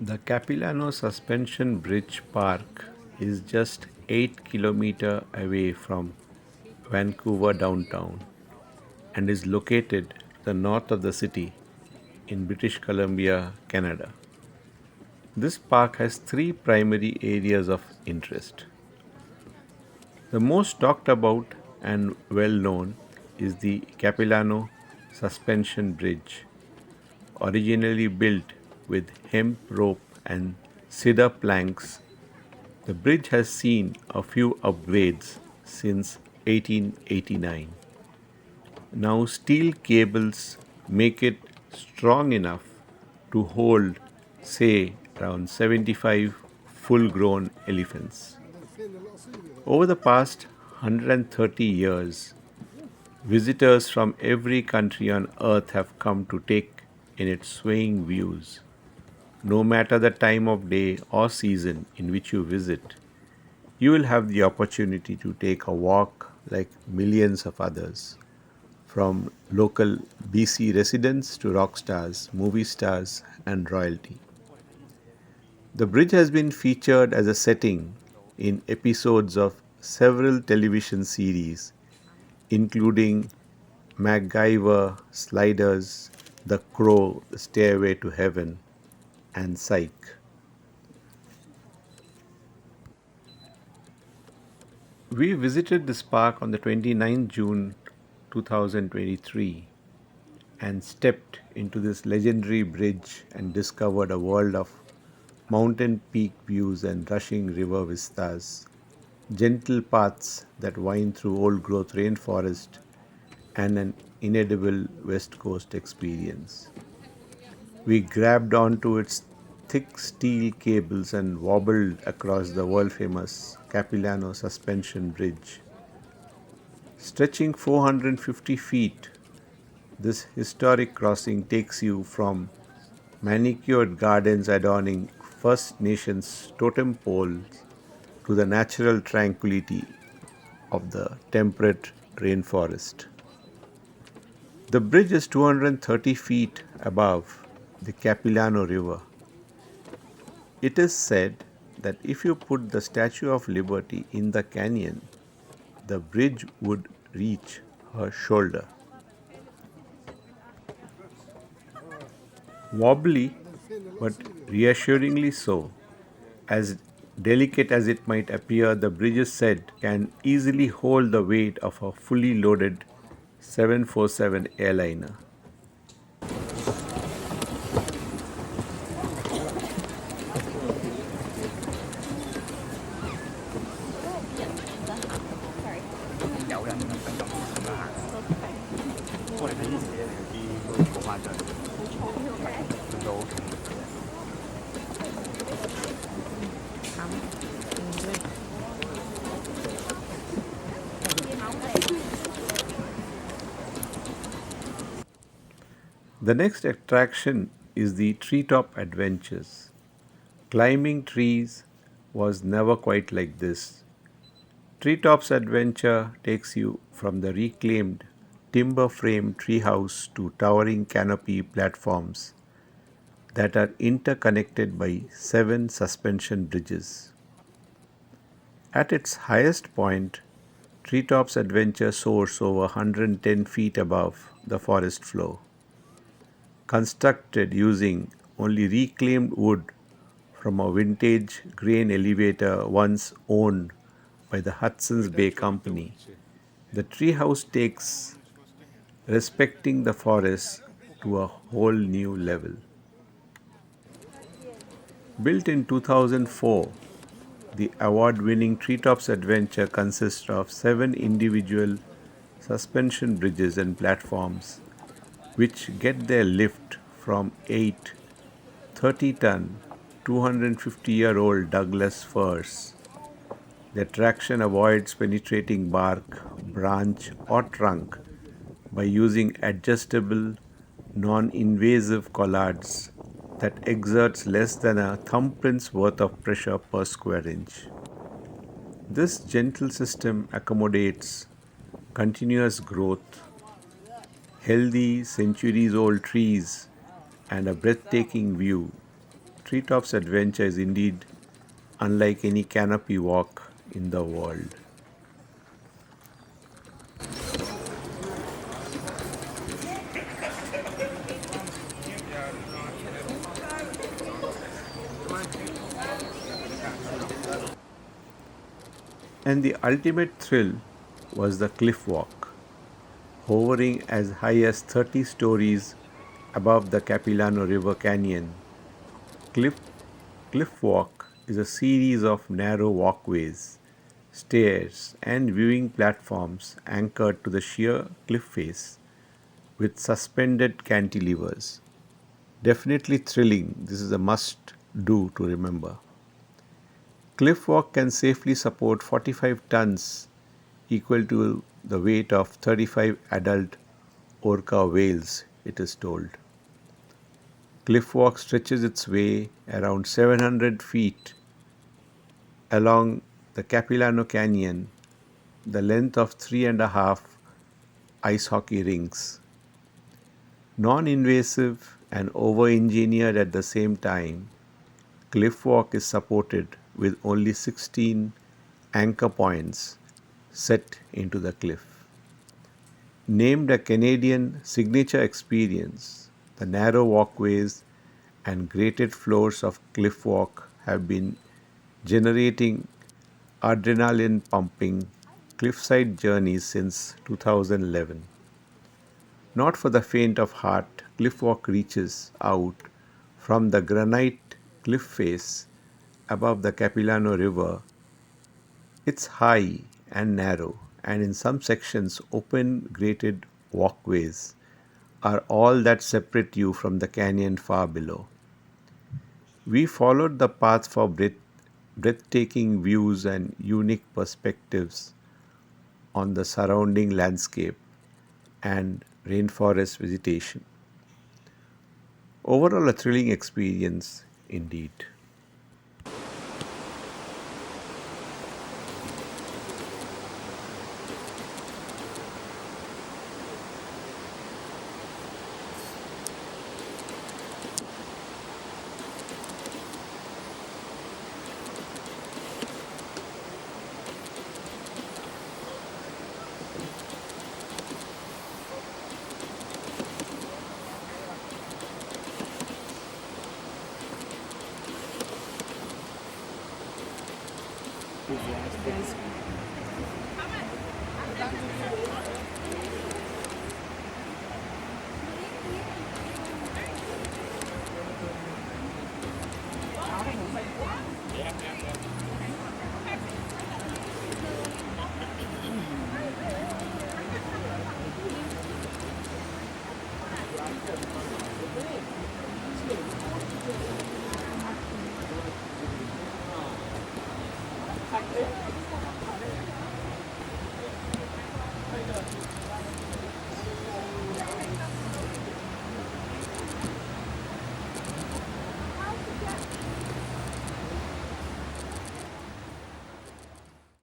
The Capilano Suspension Bridge Park is just 8 kilometers away from Vancouver downtown and is located to the north of the city in British Columbia, Canada. This park has three primary areas of interest. The most talked about and well known is the Capilano Suspension Bridge, originally built with hemp rope and cedar planks. The bridge has seen a few upgrades since 1889. Now, steel cables make it strong enough to hold, say, around 75 full grown elephants. Over the past 130 years, visitors from every country on earth have come to take in its swaying views. No matter the time of day or season in which you visit, you will have the opportunity to take a walk like millions of others, from local BC residents to rock stars, movie stars, and royalty. The bridge has been featured as a setting in episodes of several television series, including MacGyver, Sliders, The Crow, The Stairway to Heaven, and Psych. We visited this park on the 29th June 2023 and stepped into this legendary bridge and discovered a world of mountain peak views and rushing river vistas, gentle paths that wind through old growth rainforest, and an inedible West Coast experience. We grabbed onto its thick steel cables and wobbled across the world famous Capilano Suspension Bridge. Stretching 450 feet, this historic crossing takes you from manicured gardens adorning First Nations totem poles to the natural tranquility of the temperate rainforest. The bridge is 230 feet above the Capilano River. It is said that if you put the Statue of Liberty in the canyon, the bridge would reach her shoulder. Wobbly, but reassuringly so. As delicate as it might appear, the bridge is said can easily hold the weight of a fully loaded 747 airliner. The next attraction is the Treetop Adventures. Climbing trees was never quite like this. Treetop's adventure takes you from the reclaimed timber frame treehouse to towering canopy platforms that are interconnected by seven suspension bridges. At its highest point, Treetop's adventure soars over 110 feet above the forest floor. Constructed using only reclaimed wood from a vintage grain elevator once owned by the Hudson's Bay Company, the treehouse takes respecting the forest to a whole new level. Built in 2004, the award winning Treetops Adventure consists of seven individual suspension bridges and platforms which get their lift from eight 30-ton, 250-year-old Douglas firs. The traction avoids penetrating bark, branch, or trunk by using adjustable, non invasive collards that exerts less than a thumbprint's worth of pressure per square inch. This gentle system accommodates continuous growth, healthy centuries old trees, and a breathtaking view Treetop's adventure is indeed unlike any canopy walk in the world. And the ultimate thrill was the cliff walk, hovering as high as 30 stories above the Capilano River Canyon. Cliff, cliff walk is a series of narrow walkways, stairs, and viewing platforms anchored to the sheer cliff face with suspended cantilevers. Definitely thrilling. This is a must do to remember. Cliff walk can safely support 45 tons, equal to the weight of 35 adult orca whales, it is told. Cliff walk stretches its way around 700 feet along the Capilano Canyon, the length of 3.5 ice hockey rinks. Non invasive and over engineered at the same time, cliff walk is supported with only 16 anchor points set into the cliff. Named a Canadian signature experience, the narrow walkways and graded floors of cliff walk have been generating adrenaline pumping cliffside journeys since 2011. Not for the faint of heart, cliff walk reaches out from the granite cliff face above the Capilano River. It's high and narrow, and in some sections, open grated walkways are all that separate you from the canyon far below. We followed the path for breathtaking views and unique perspectives on the surrounding landscape and rainforest vegetation. Overall, a thrilling experience indeed.